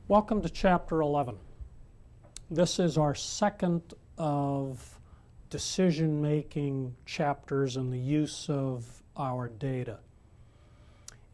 Welcome to Chapter 11. This is our second of decision-making chapters and the use of our data.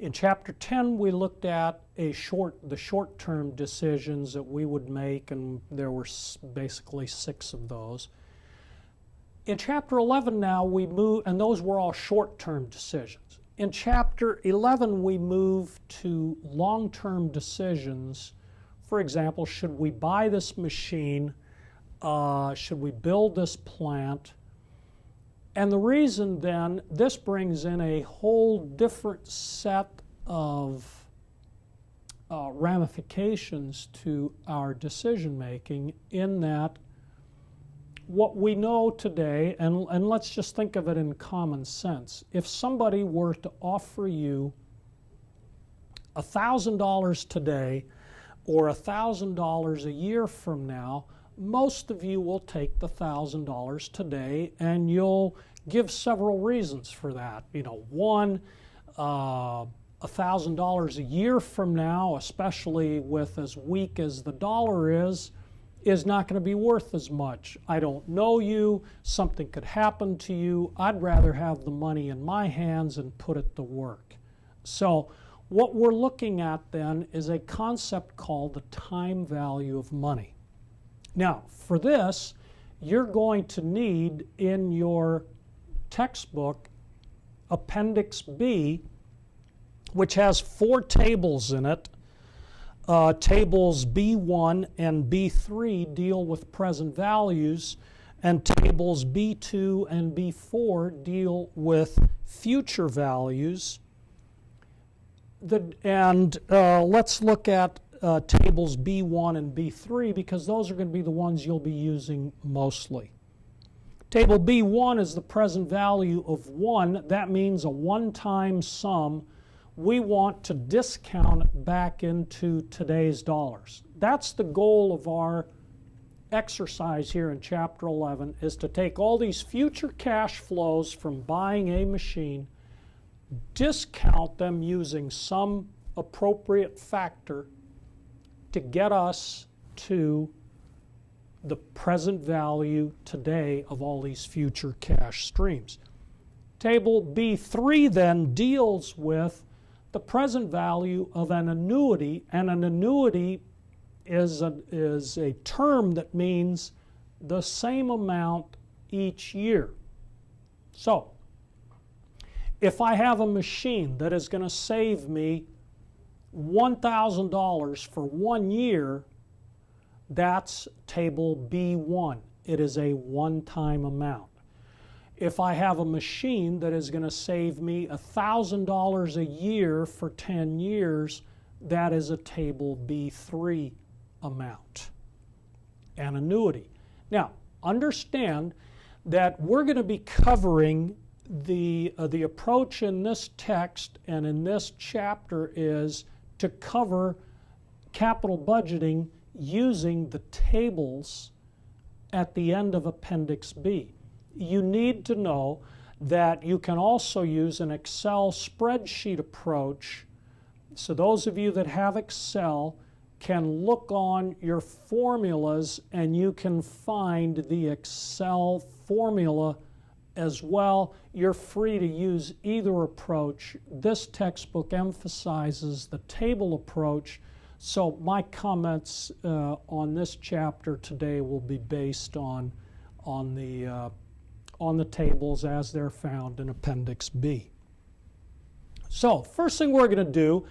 In Chapter 10, we looked at the short-term decisions that we would make, and there were basically 6 of those. In Chapter 11 now, we move, and those were all short-term decisions. In Chapter 11, we move to long-term decisions. For example, should we buy this machine? Should we build this plant? And the reason then, this brings in a whole different set of ramifications to our decision making, in that what we know today, and let's just think of it in common sense. If somebody were to offer you $1,000 today or $1,000 a year from now, most of you will take the $1,000 today, and you'll give several reasons for that. One, $1,000 a year from now, especially with as weak as the dollar is not going to be worth as much. I don't know you. Something could happen to you. I'd rather have the money in my hands and put it to work. So what we're looking at then is a concept called the time value of money. Now, for this, you're going to need in your textbook Appendix B, which has 4 tables in it. Tables B1 and B3 deal with present values, and tables B2 and B4 deal with future values. Let's look at tables B1 and B3, because those are going to be the ones you'll be using mostly. Table B1 is the present value of 1. That means a one-time sum. We want to discount it back into today's dollars. That's the goal of our exercise here in Chapter 11, is to take all these future cash flows from buying a machine, discount them using some appropriate factor to get us to the present value today of all these future cash streams. Table B3 then deals with the present value of an annuity, and an annuity is a term that means the same amount each year. So, if I have a machine that is going to save me $1,000 for 1 year, that's table B1. It is a one-time amount. If I have a machine that is going to save me $1,000 a year for 10 years, that is a table B3 amount, an annuity. Now, understand that we're going to be covering the approach in this text and in this chapter is to cover capital budgeting using the tables at the end of Appendix B. You need to know that you can also use an Excel spreadsheet approach. So those of you that have Excel can look on your formulas, and you can find the Excel formula as well. You're free to use either approach. This textbook emphasizes the table approach, so my comments on this chapter today will be based on the tables as they're found in Appendix B. So, first thing we're going to do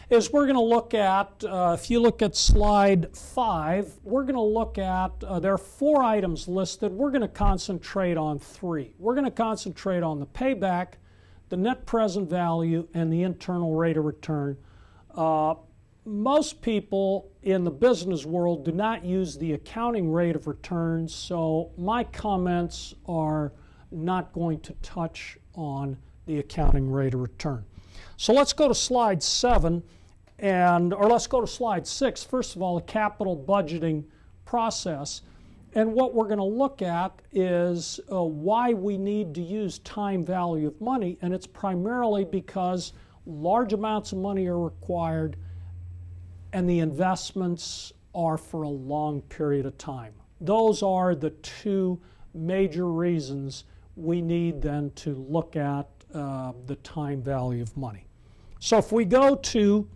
is we're going to look at, if you look at slide 5, we're going to look at, there are 4 items listed. We're going to concentrate on 3. We're going to concentrate on the payback, the net present value, and the internal rate of return. Most people in the business world do not use the accounting rate of return, so my comments are not going to touch on the accounting rate of return. So let's go to slide 7, or let's go to slide 6. First of all, the capital budgeting process. And what we're going to look at is why we need to use time value of money, and it's primarily because large amounts of money are required and the investments are for a long period of time. Those are the two major reasons we need then to look at the time value of money. So if we go to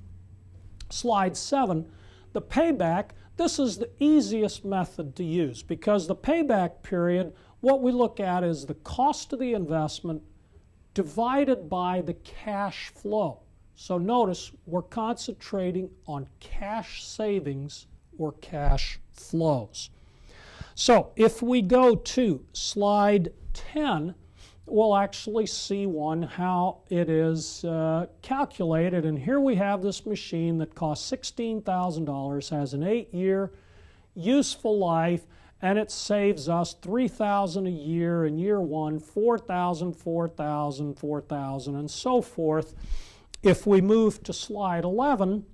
slide 7, the payback, this is the easiest method to use because the payback period, what we look at is the cost of the investment divided by the cash flow. So notice we're concentrating on cash savings or cash flows. So if we go to slide 10, we'll actually see how it is calculated. And here we have this machine that costs $16,000, has an 8-year useful life, and it saves us $3,000 a year in year 1, $4,000, $4,000, $4,000, and so forth. If we move to slide 11,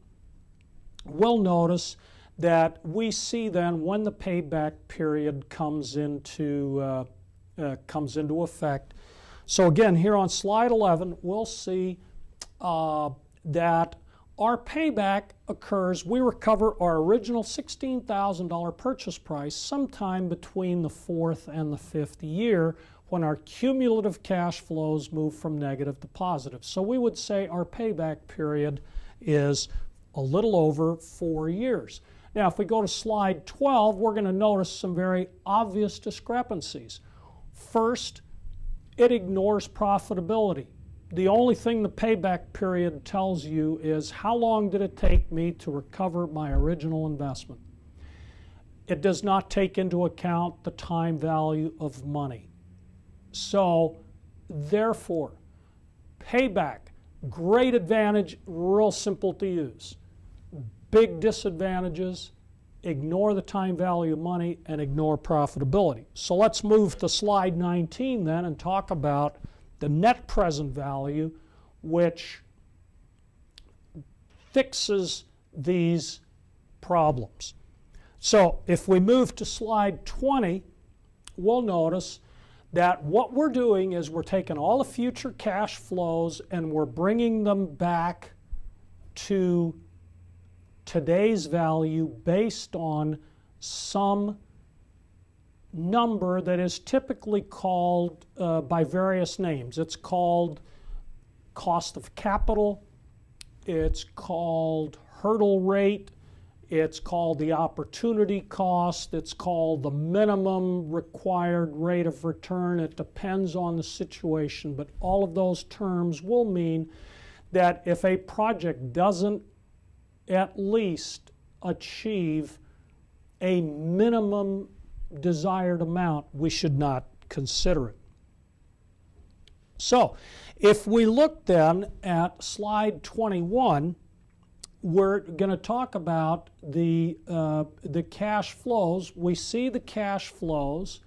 we'll notice that we see then when the payback period comes into effect. So again, here on slide 11, we'll see that our payback occurs, we recover our original $16,000 purchase price sometime between the 4th and the 5th year when our cumulative cash flows move from negative to positive. So we would say our payback period is a little over 4 years. Now, if we go to slide 12, we're going to notice some very obvious discrepancies. First, it ignores profitability. The only thing the payback period tells you is how long did it take me to recover my original investment. It does not take into account the time value of money. So, therefore, payback, great advantage, real simple to use. Big disadvantages, ignore the time value of money and ignore profitability. So let's move to slide 19 then and talk about the net present value, which fixes these problems. So if we move to slide 20, we'll notice that what we're doing is we're taking all the future cash flows and we're bringing them back to today's value based on some number that is typically called by various names. It's called cost of capital, it's called hurdle rate, it's called the opportunity cost, it's called the minimum required rate of return. It depends on the situation, but all of those terms will mean that if a project doesn't at least achieve a minimum desired amount, we should not consider it. So if we look then at slide 21, we're going to talk about the cash flows. We see the cash flows.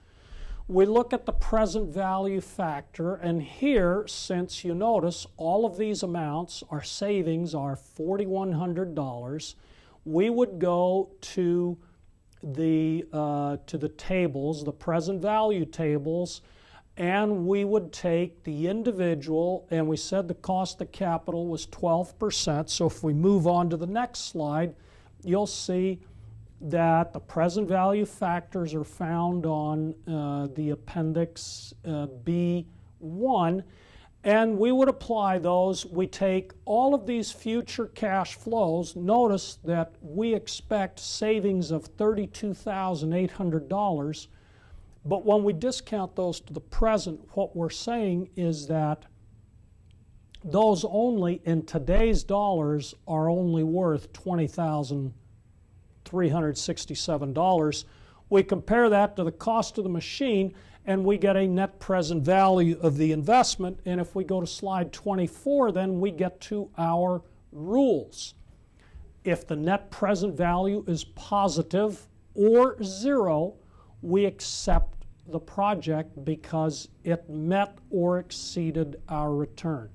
We look at the present value factor, and here, since you notice all of these amounts, our savings are $4,100, we would go to the tables, the present value tables, and we would take the individual, and we said the cost of capital was 12%. So if we move on to the next slide, you'll see that the present value factors are found on the appendix B1, and we would apply those. We take all of these future cash flows. Notice that we expect savings of $32,800, but when we discount those to the present, what we're saying is that those only in today's dollars are only worth $20,367. We compare that to the cost of the machine and we get a net present value of the investment. And if we go to slide 24, then we get to our rules. If the net present value is positive or 0, we accept the project because it met or exceeded our return.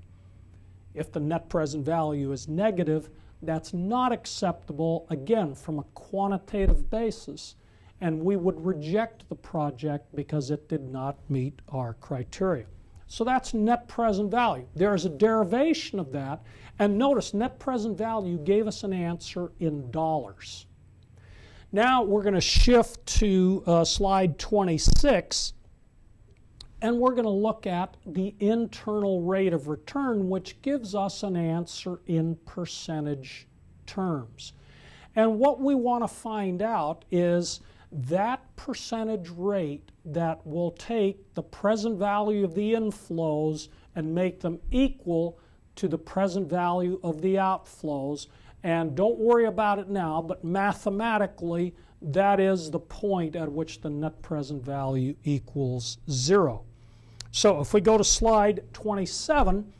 If the net present value is negative, that's not acceptable, again, from a quantitative basis, and we would reject the project because it did not meet our criteria. So that's net present value. There is a derivation of that. And notice net present value gave us an answer in dollars. Now we're going to shift to slide 26. And we're going to look at the internal rate of return, which gives us an answer in percentage terms. And what we want to find out is that percentage rate that will take the present value of the inflows and make them equal to the present value of the outflows. And don't worry about it now, but mathematically, that is the point at which the net present value equals 0. So if we go to slide 27,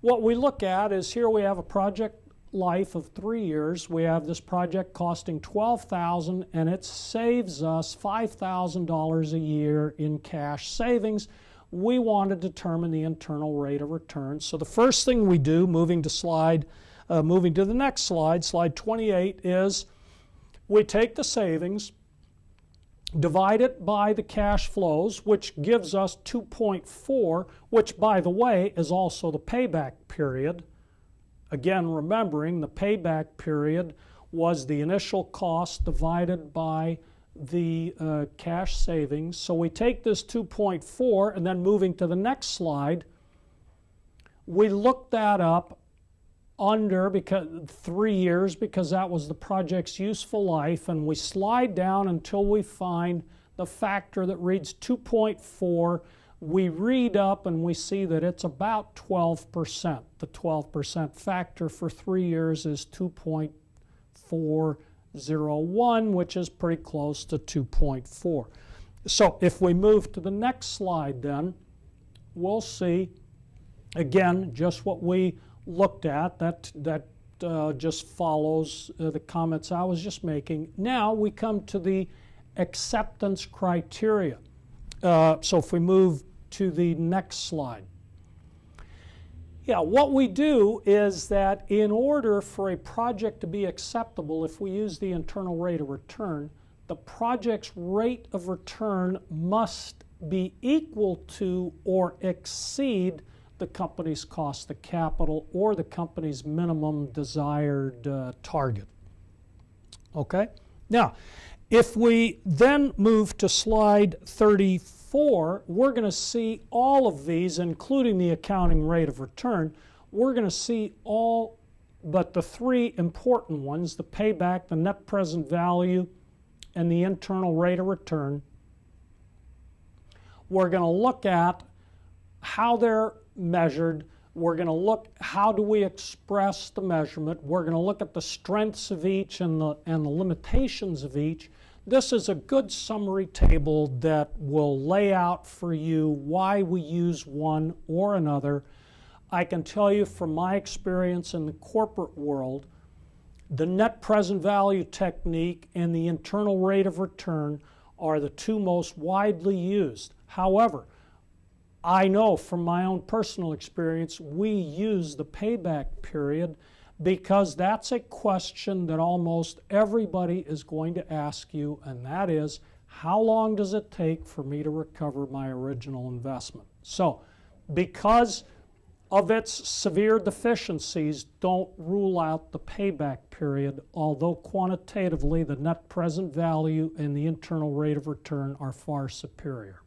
what we look at is here we have a project life of 3 years. We have this project costing $12,000 and it saves us $5,000 a year in cash savings. We want to determine the internal rate of return. So the first thing we do, moving to the next slide, slide 28, is we take the savings, divide it by the cash flows, which gives us 2.4, which, by the way, is also the payback period. Again, remembering the payback period was the initial cost divided by the cash savings. So we take this 2.4, and then moving to the next slide, we look that up under 3 years because that was the project's useful life, and we slide down until we find the factor that reads 2.4. We read up and we see that it's about 12%. The 12% factor for 3 years is 2.401, which is pretty close to 2.4. So if we move to the next slide, then we'll see again just what we looked at. That just follows the comments I was just making. Now we come to the acceptance criteria. So if we move to the next slide. Yeah, what we do is that in order for a project to be acceptable, if we use the internal rate of return, the project's rate of return must be equal to or exceed the company's cost of capital or the company's minimum desired target. Okay? Now, if we then move to slide 34, we're going to see all of these, including the accounting rate of return. We're going to see all but the three important ones, the payback, the net present value, and the internal rate of return. We're going to look at how they're measured. We're going to look how do we express the measurement. We're going to look at the strengths of each and the limitations of each. This is a good summary table that will lay out for you why we use one or another. I can tell you from my experience in the corporate world, the net present value technique and the internal rate of return are the two most widely used. However, I know from my own personal experience, we use the payback period because that's a question that almost everybody is going to ask you, and that is, how long does it take for me to recover my original investment? So, because of its severe deficiencies, don't rule out the payback period, although quantitatively the net present value and the internal rate of return are far superior.